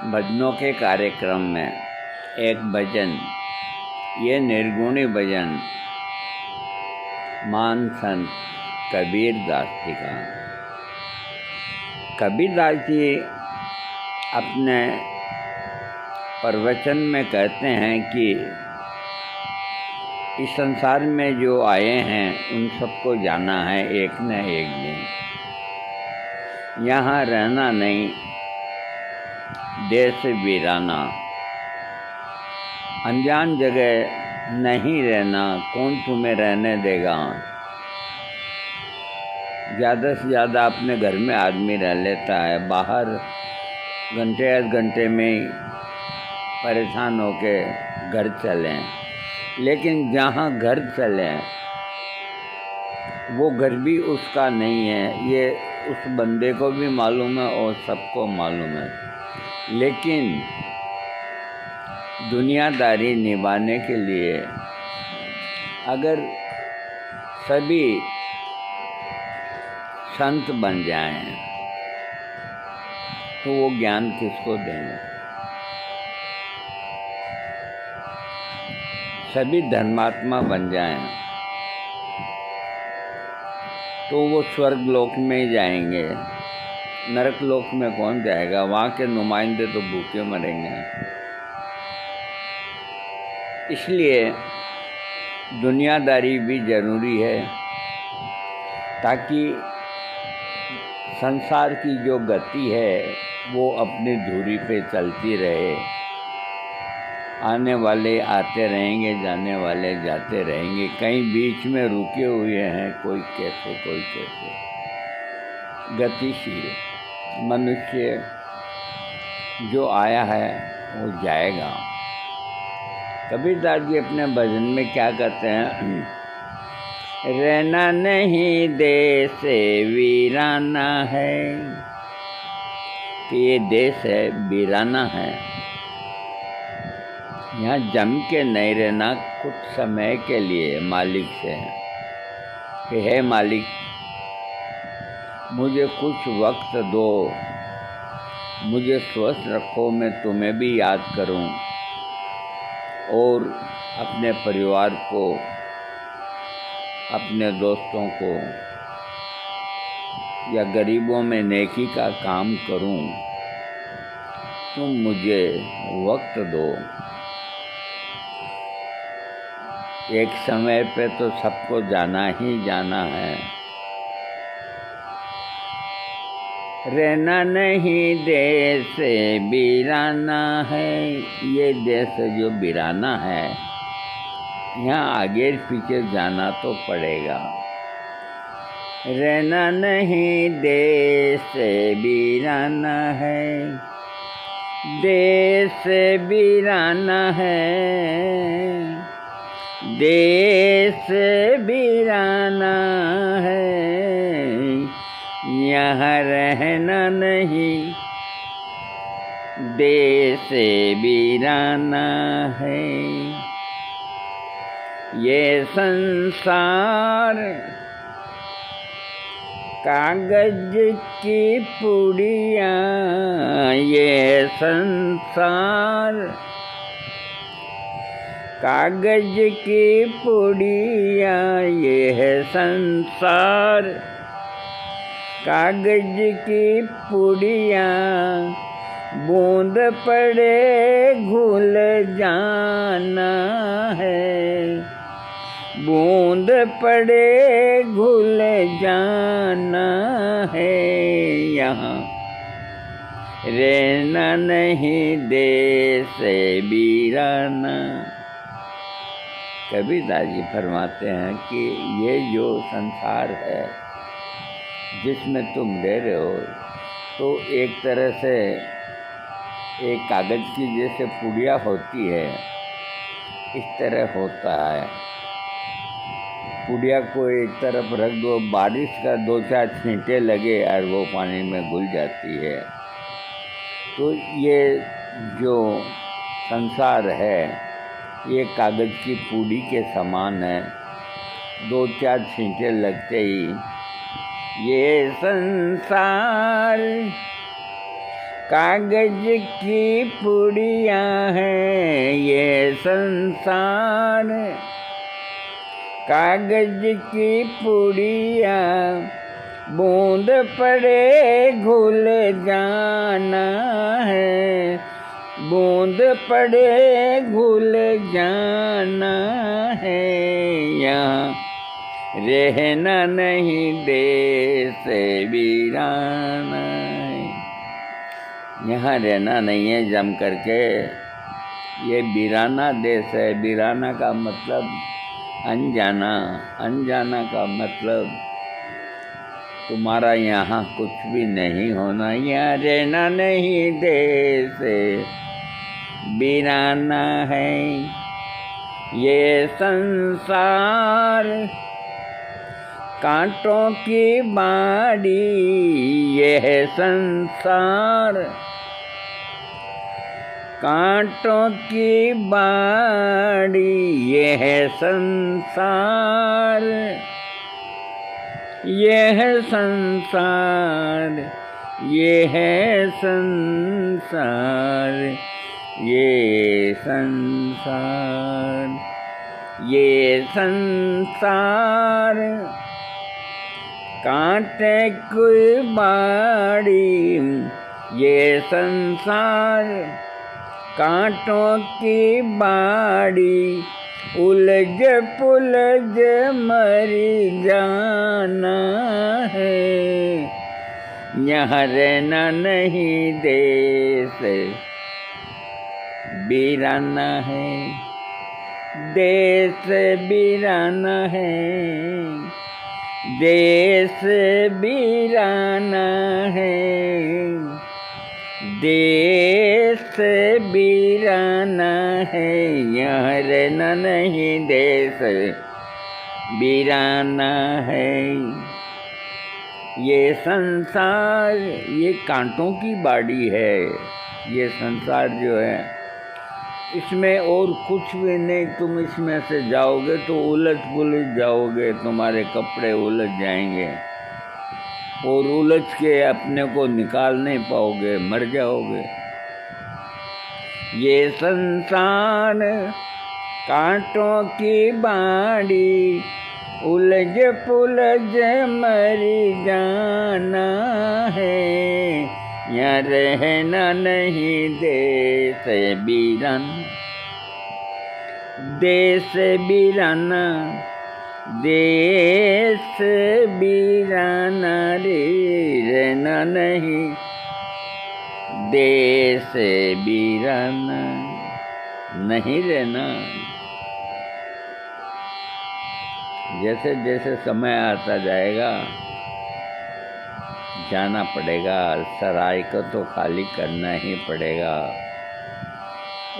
भजनों के कार्यक्रम में एक भजन, ये निर्गुणी भजन महान संत कबीर दास जी का। कबीर दास जी अपने प्रवचन में कहते हैं कि इस संसार में जो आए हैं उन सबको जाना है एक न एक दिन। यहाँ रहना नहीं, देश वीराना, अनजान जगह नहीं रहना, कौन तुम्हें रहने देगा। ज़्यादा से ज़्यादा अपने घर में आदमी रह लेता है, बाहर घंटे आध घंटे में ही परेशान होके घर चलें। लेकिन जहाँ घर चलें वो घर भी उसका नहीं है, ये उस बंदे को भी मालूम है और सबको मालूम है। लेकिन दुनियादारी निभाने के लिए अगर सभी संत बन जाएं तो वो ज्ञान किसको देंगे। सभी धर्मात्मा बन जाएं तो वो स्वर्ग लोक में ही जाएंगे, नरक लोक में कौन जाएगा। वहाँ के नुमाइंदे तो भूखे मरेंगे। इसलिए दुनियादारी भी ज़रूरी है ताकि संसार की जो गति है वो अपनी धुरी पे चलती रहे। आने वाले आते रहेंगे, जाने वाले जाते रहेंगे, कहीं बीच में रुके हुए हैं, कोई कैसे कोई कैसे। गतिशील मनुष्य जो आया है वो जाएगा। कबीर दास जी अपने भजन में क्या कहते हैं, रहना नहीं देश वीराना है। कि ये देश है वीराना है, यहाँ जम के नहीं रहना, कुछ समय के लिए मालिक से कि हे मालिक मुझे कुछ वक्त दो, मुझे स्वस्थ रखो, मैं तुम्हें भी याद करूं और अपने परिवार को, अपने दोस्तों को या गरीबों में नेकी का काम करूं। तुम मुझे वक्त दो। एक समय पे तो सबको जाना ही जाना है। रहना नहीं देश वीराना है। ये देश जो वीराना है, यहाँ आगे पीछे जाना तो पड़ेगा। रहना नहीं देश वीराना है, देश वीराना है, देश वीराना है। यहाँ रहना नहीं, देश वीराना है। ये संसार कागज की पुड़िया, ये संसार कागज की पुड़िया, ये है संसार कागज की पुड़िया। बूंद पड़े घुल जाना है, बूंद पड़े घुल जाना है। यहाँ रहना नहीं देश वीराना। कबीर दास जी फरमाते हैं कि ये जो संसार है जिसमें तुम रह रहे हो, तो एक तरह से एक कागज़ की जैसे पुड़िया होती है, इस तरह होता है। पुड़िया को एक तरफ रख दो, बारिश का दो चार छींटे लगे और वो पानी में घुल जाती है। तो ये जो संसार है ये कागज़ की पूड़ी के समान है। दो चार छींटे लगते ही ये संसार कागज की पुड़ियाँ हैं ये संसार, कागज की पुड़ियाँ, बूंद पड़े घुल जाना है, बूंद पड़े घुल जाना है। यहाँ रहना नहीं देश वीराना है, यहाँ रहना नहीं है जम करके। ये वीराना देश है। वीराना का मतलब अनजाना, अनजाना का मतलब तुम्हारा यहाँ कुछ भी नहीं होना। यहाँ रहना नहीं देश वीराना है। ये संसार कांटों की बाड़ी, यह संसार कांटों की बाड़ी, यह संसार, यह संसार, यह संसार, ये संसार, ये संसार कांटे की बाड़ी, ये संसार कांटों की बाड़ी, उलझ पुलझ मरी जाना है। यहाँ रहना नहीं देश वीराना है, देश वीराना है, देश वीराना है, देश वीराना है। यहाँ रहना नहीं देश वीराना है। ये संसार ये कांटों की बाड़ी है। ये संसार जो है इसमें और कुछ भी नहीं। तुम इसमें से जाओगे तो उलझ पुलझ जाओगे, तुम्हारे कपड़े उलझ जाएंगे और उलझ के अपने को निकाल नहीं पाओगे, मर जाओगे। ये संसार कांटों की बाड़ी, उलझ पुलझ मरी जाना है। यहाँ रहना नहीं देश वीराना, देश वीराना, देश वीराना रे। रहना नहीं देश वीराना, नहीं रहना। जैसे जैसे समय आता जाएगा जाना पड़ेगा, सराय को तो खाली करना ही पड़ेगा,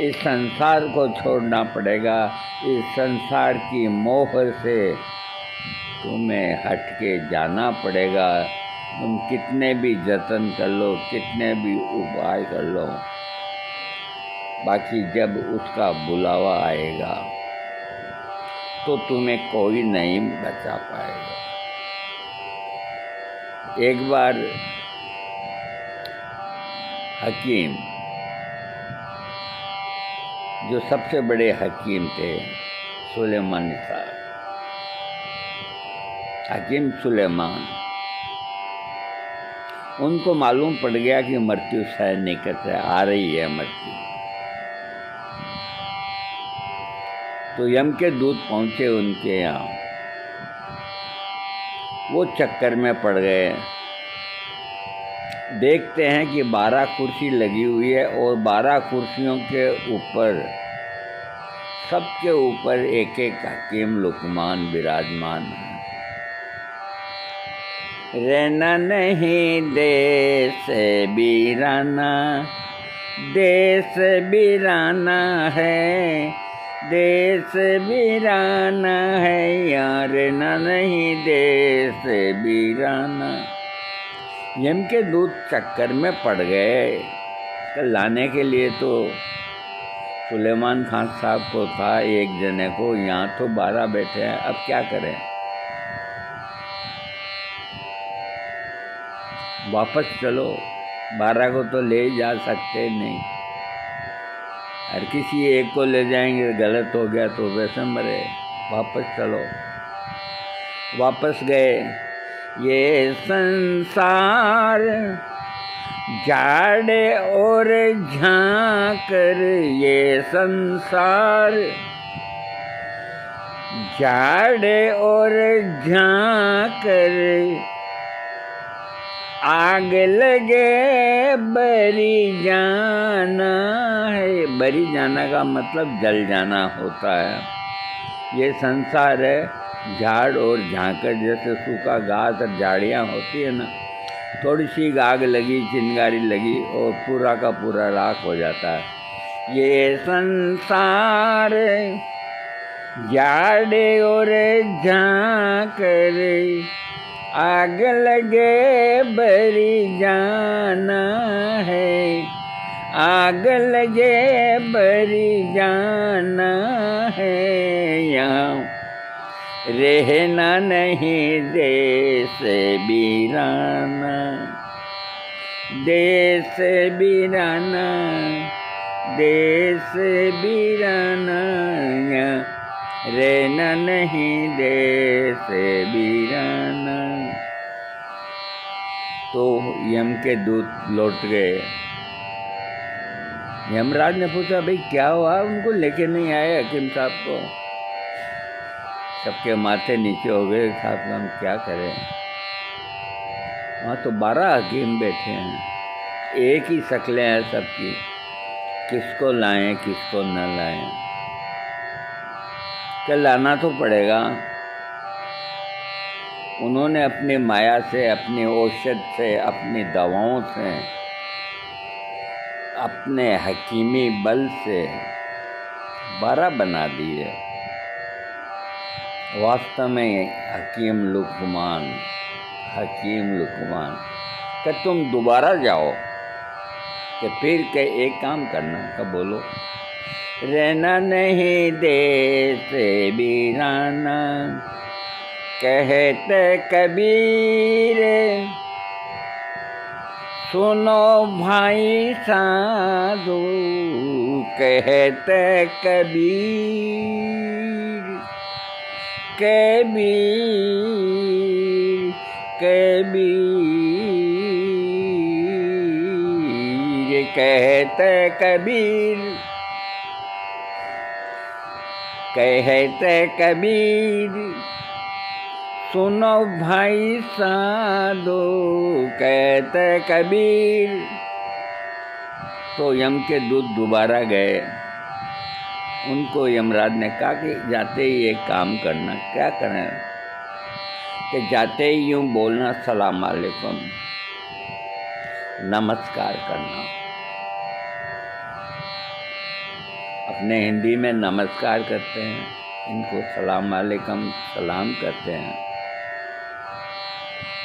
इस संसार को छोड़ना पड़ेगा। इस संसार की मोह से तुम्हें हट के जाना पड़ेगा। तुम कितने भी जतन कर लो, कितने भी उपाय कर लो, बाकी जब उसका बुलावा आएगा तो तुम्हें कोई नहीं बचा पाएगा। एक बार हकीम, जो सबसे बड़े हकीम थे, सुलेमान साहब, हकीम सुलेमान, उनको मालूम पड़ गया कि मृत्यु शायद निकट है, आ रही है मृत्यु। तो यम के दूत पहुंचे उनके यहाँ। वो चक्कर में पड़ गए। देखते हैं कि 12 कुर्सी लगी हुई है और 12 कुर्सियों के ऊपर, सबके ऊपर एक एक हकीम लुकमान विराजमान है। रहना नहीं देश वीराना, देश वीराना है, देश वीराना है। यार रहना नहीं देश वीराना। यम के दूत चक्कर में पड़ गए। लाने के लिए तो सुलेमान खान साहब को था, एक जने को, यहाँ तो 12 बैठे हैं, अब क्या करें। वापस चलो, 12 को तो ले जा सकते नहीं, हर किसी एक को ले जाएंगे, गलत हो गया तो वैसे मरे। वापस चलो। वापस गए। ये संसार झाड़े और झांकर, ये संसार झाड़े और झांकर, आग लगे बरी जाना है। बरी जाना का मतलब जल जाना होता है। ये संसार है झाड़ और झांकर, जैसे सूखा घास और झाड़ियाँ होती है ना, थोड़ी सी आग लगी, चिंगारी लगी और पूरा का पूरा राख हो जाता है। ये संसार झाड़े और झांकर, आग लगे बरी जाना है, आग लगे बरी जाना है। यहाँ रहना नहीं देश बीराना, देश बीराना, देश बीराना, रहना नहीं देश बीराना। तो यम के दूत लौट गए। यमराज ने पूछा, भाई क्या हुआ, उनको लेके नहीं आए हकीम साहब को? सबके माथे नीचे हो गए। साहब हम क्या करें, वहाँ तो 12 हकीम बैठे हैं, एक ही शक्लें हैं सबकी, किसको लाएं किसको न लाएं? क्या लाना तो पड़ेगा। उन्होंने अपनी माया से, अपनी औषध से, अपनी दवाओं से, अपने हकीमी बल से 12 बना दिए। वास्तव में हकीम लुकमान, हकीम लुकमान कि तुम दोबारा जाओ, कि फिर के एक काम करना, कब बोलो, रहना नहीं देश बीराना, कहते कबीर सुनो भाई साधु, कहते कबीर, कबीर, कबीर, कहते कबीर, कहते कबीर सुनो भाई साधो, कहते कबीर। तो यम के दूत दोबारा गए। उनको यमराज ने कहा कि जाते ही एक काम करना। क्या करें? कि जाते ही यूँ बोलना, सलाम अलैकुम, नमस्कार करना। अपने हिंदी में नमस्कार करते हैं, इनको सलाम अलैकुम सलाम करते हैं।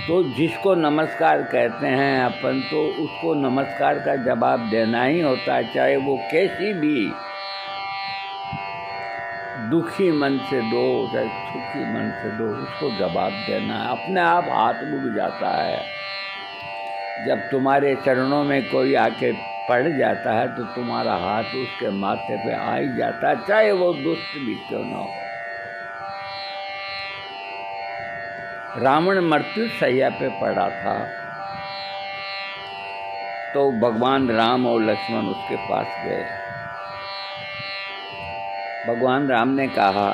तो जिसको नमस्कार कहते हैं अपन, तो उसको नमस्कार का जवाब देना ही होता है, चाहे वो कैसी भी दुखी मन से दो, चाहे सुखी मन से दो, उसको जवाब देना है। अपने आप हाथ उग जाता है। जब तुम्हारे चरणों में कोई आके पड़ जाता है तो तुम्हारा हाथ उसके माथे पे आ ही जाता है, चाहे वो दुष्ट भी क्यों ना हो। रावण मृत्यु शैया पे पड़ा था, तो भगवान राम और लक्ष्मण उसके पास गए। भगवान राम ने कहा,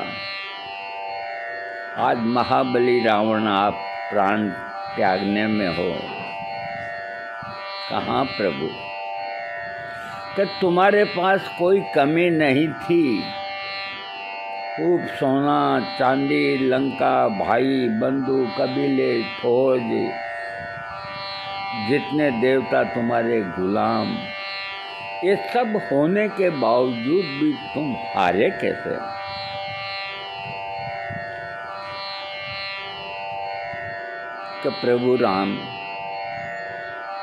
आज महाबली रावण आप प्राण त्यागने में हो। कहाँ प्रभु? कि तुम्हारे पास कोई कमी नहीं थी। खूब सोना चांदी, लंका, भाई बंधु, कबीले, फौज, जितने देवता तुम्हारे गुलाम, ये सब होने के बावजूद भी तुम हारे कैसे? कि प्रभु राम,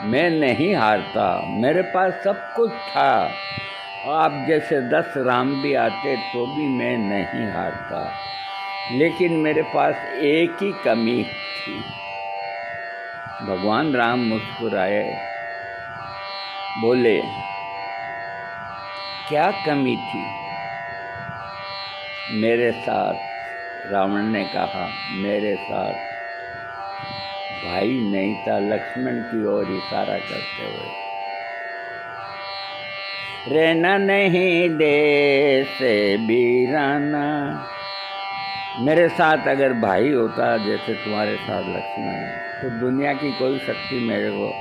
मैं नहीं हारता, मेरे पास सब कुछ था। आप जैसे 10 राम भी आते तो भी मैं नहीं हारता, लेकिन मेरे पास एक ही कमी थी। भगवान राम मुस्कुराए बोले, क्या कमी थी मेरे साथ? रावण ने कहा, मेरे साथ भाई नहीं था, लक्ष्मण की ओर इशारा करते हुए। रहना नहीं देश वीराना, मेरे साथ अगर भाई होता जैसे तुम्हारे साथ लक्ष्मण, तो दुनिया की कोई शक्ति मेरे को।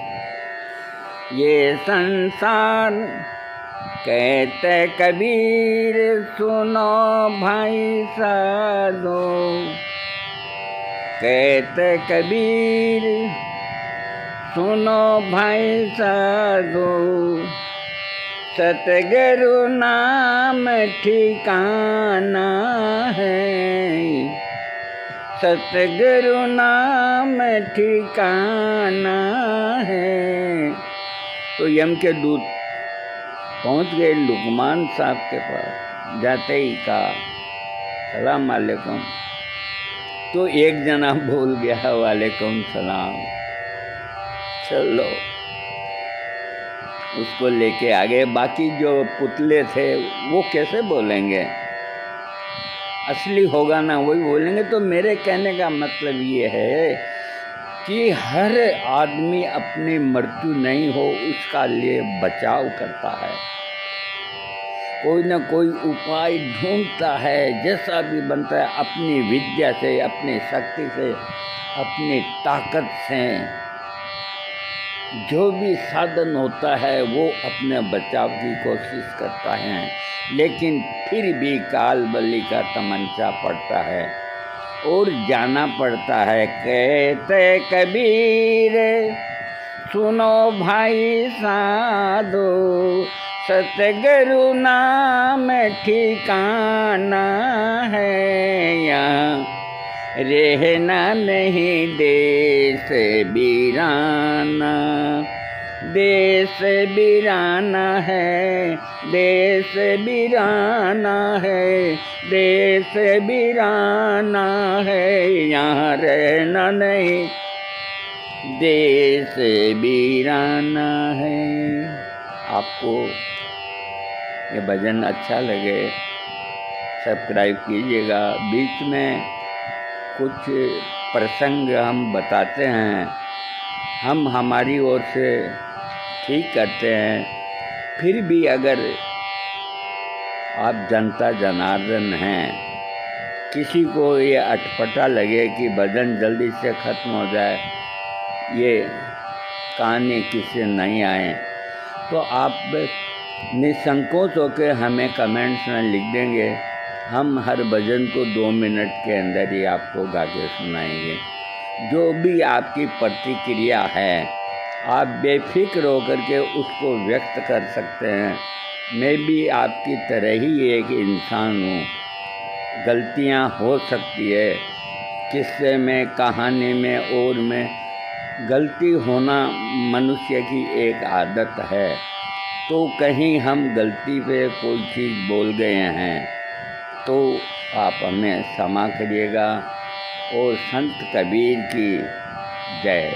ये संसार कहते कबीर, सुनो भाई साधो, कहते कबीर सुनो भाई साधो, सतगुरु नाम ठिकाना है, सतगुरु नाम ठिकाना है। तो यम के दूत पहुंच गए लुकमान साहब के पास, जाते ही कहा, सलाम अलैकुम। तो एक जना बोल गया, वालेकुम सलाम। चलो, उसको लेके आ गए। बाकी जो पुतले थे वो कैसे बोलेंगे? असली होगा ना वही बोलेंगे। तो मेरे कहने का मतलब ये है कि हर आदमी अपनी मृत्यु नहीं हो उसका लिए बचाव करता है, कोई ना कोई उपाय ढूंढता है, जैसा भी बनता है, अपनी विद्या से, अपनी शक्ति से, अपनी ताकत से, जो भी साधन होता है वो अपने बचाव की कोशिश करता है। लेकिन फिर भी काल बलि का तमंचा पड़ता है और जाना पड़ता है। कहते कबीर सुनो भाई साधो, सतगुरु नाम ठिकाना है, यहाँ रहना नहीं देश वीराना, देश वीराना है, देश वीराना है, देश वीराना है, यहाँ रहना नहीं देश वीराना है। आपको ये भजन अच्छा लगे सब्सक्राइब कीजिएगा। बीच में कुछ प्रसंग हम बताते हैं, हम हमारी ओर से ठीक करते हैं। फिर भी अगर आप जनता जनार्दन हैं, किसी को ये अटपटा लगे कि भजन जल्दी से ख़त्म हो जाए, ये कहानी किससे नहीं आए, तो आप निसंकोच होकर हमें कमेंट्स में लिख देंगे। हम हर भजन को 2 मिनट के अंदर ही आपको गा के सुनाएंगे। जो भी आपकी प्रतिक्रिया है आप बेफिक्र होकर के उसको व्यक्त कर सकते हैं। मैं भी आपकी तरह ही एक इंसान हूँ, गलतियाँ हो सकती है, किस्से में, कहानी में और में गलती होना मनुष्य की एक आदत है। तो कहीं हम गलती पे कोई चीज़ बोल गए हैं तो आप हमें क्षमा करिएगा। और संत कबीर की जय।